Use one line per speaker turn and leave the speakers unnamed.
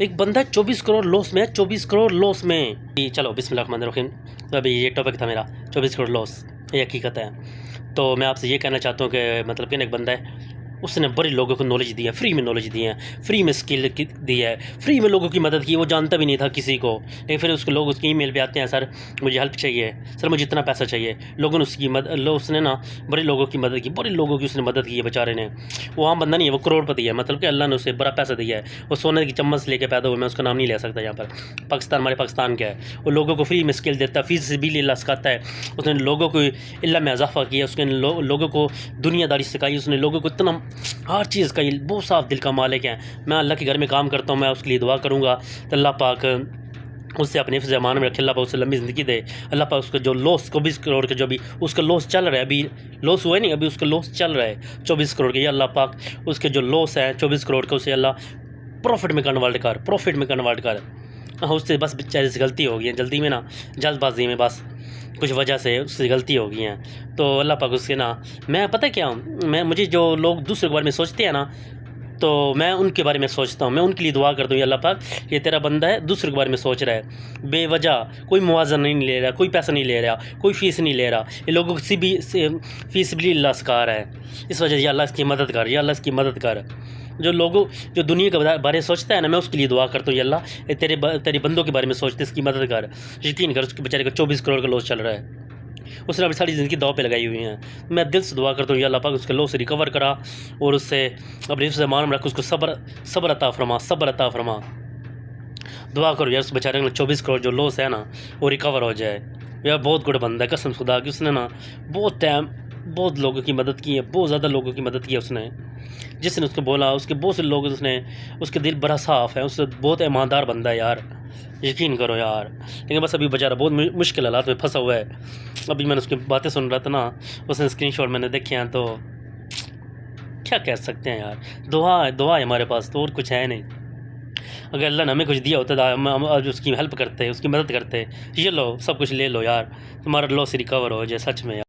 ایک بندہ 24 کروڑ لاس میں ہے، 24 کروڑ لاس میں. چلو بسم اللہ الرحمن الرحیم. تو ابھی یہ ٹاپک تھا میرا 24 کروڑ لاس، یہ حقیقت ہے. تو میں آپ سے یہ کہنا چاہتا ہوں کہ مطلب کہ ایک بندہ ہے، اس نے بڑے لوگوں کو نالج دی ہے، فری میں نالج دی ہے، فری میں اسکل دی ہے، فری میں لوگوں کی مدد کی. وہ جانتا بھی نہیں تھا کسی کو، لیکن پھر اس کو لوگ اس کی ای میل پہ آتے ہیں، سر مجھے ہیلپ چاہیے، سر مجھے اتنا پیسہ چاہیے. لوگوں نے اس کی اس نے نا بڑے لوگوں کی مدد کی، بڑے لوگوں کی اس نے مدد کی ہے بیچارے نے. وہ عام بندہ نہیں ہے، وہ کروڑ پتی ہے. مطلب کہ اللہ نے اسے بڑا پیسہ دیا ہے. وہ سونے کی چمچ لے کے پیدا ہوا، میں اس کا نام نہیں لے سکتا یہاں پر. پاکستان ہمارے پاکستان کا ہے. وہ لوگوں کو فری میں اسکل دیتا ہے، فیس بھی اللہ سکھاتا ہے. اس نے لوگوں کو علم میں اضافہ کیا، اس نے لوگوں کو دنیا داری سکھائی، اس نے لوگوں کو اتنا ہر چیز کا بہت صاف دل کا مالک ہے. میں اللہ کے گھر میں کام کرتا ہوں، میں اس کے لیے دعا کروں گا تو اللہ پاک اس سے اپنے حفظ امان میں رکھے، اللہ پاک اسے لمبی زندگی دے. اللہ پاک اس کا جو لاس 24 کروڑ کے جو بھی اس کا لاس چل رہا ہے، ابھی لاس ہوا ہے نہیں، ابھی اس کا لاس چل رہا ہے 24 کروڑ کے. یا اللہ پاک اس کے جو لاس ہے 24 کروڑ کا، اسے اللہ پروفٹ میں کنورٹ کر، پروفٹ میں کنورٹ کر. اس سے بس بیچارے سے غلطی ہو گئی ہے جلدی میں نا، جلد بازی میں بس کچھ وجہ سے اس سے غلطی ہو گئی ہیں. تو اللہ پاک اس کے نا، میں پتہ کیا ہوں، مجھے جو لوگ دوسرے کے بارے میں سوچتے ہیں نا، تو میں ان کے بارے میں سوچتا ہوں، میں ان کے لیے دعا کرتا ہوں، یا اللہ پاک یہ تیرا بندہ ہے دوسرے کے بارے میں سوچ رہا ہے بے وجہ، کوئی موازنہ نہیں لے رہا، کوئی پیسہ نہیں لے رہا، کوئی فیس نہیں لے رہا، یہ لوگوں کی بھی فیس بھی اللہ سکھا رہا ہے. اس وجہ سے یا اللہ اس کی مدد کر، یا اللہ اس کی مدد کر. جو دنیا کے بارے میں سوچتا ہے نا، میں اس کے لیے دعا کرتا ہوں، یا اللہ یہ تیرے بندوں کے بارے میں سوچتے، اس کی مدد کر. یقین کر اس کے بیچارے کا 24 کروڑ کا لاس چل رہا ہے، اس نے اپنی ساری زندگی داؤ پہ لگائی ہوئی ہیں. میں دل سے دعا کرتا ہوں یا اللہ پاک اس کے لاس سے ریکور کرا، اور اس سے اپنے حفظ امان میں رکھ، اس کو صبر عطا فرما، صبر عطا فرما. دعا کرو یار اس بیچارے کا 24 کروڑ جو لاس ہے نا وہ ریکور ہو جائے. یار بہت گڈ بندہ ہے قسم خدا کی، اس نے نا بہت ٹائم بہت لوگوں کی مدد کی ہے، بہت زیادہ لوگوں کی مدد کی ہے اس نے. جس نے اس کو بولا، اس کے بہت سے لوگ اس کے دل بڑا صاف ہے، اس سے بہت ایماندار بندہ ہے یار، یقین کرو یار. لیکن بس ابھی بیچارہ بہت مشکل حالات میں پھنسا ہوا ہے. ابھی میں نے اس کی باتیں سن رہا تھا نا، اس نے اسکرین شاٹ میں نے دیکھے ہیں، تو کیا کہہ سکتے ہیں یار. دعا ہے ہمارے پاس، تو اور کچھ ہے نہیں. اگر اللہ نے ہمیں کچھ دیا ہوتا تو ہم اس کی ہیلپ کرتے، اس کی مدد کرتے. یہ لو سب کچھ لے لو یار، تمہارا لاس ریکور ہو جائے سچ میں یار.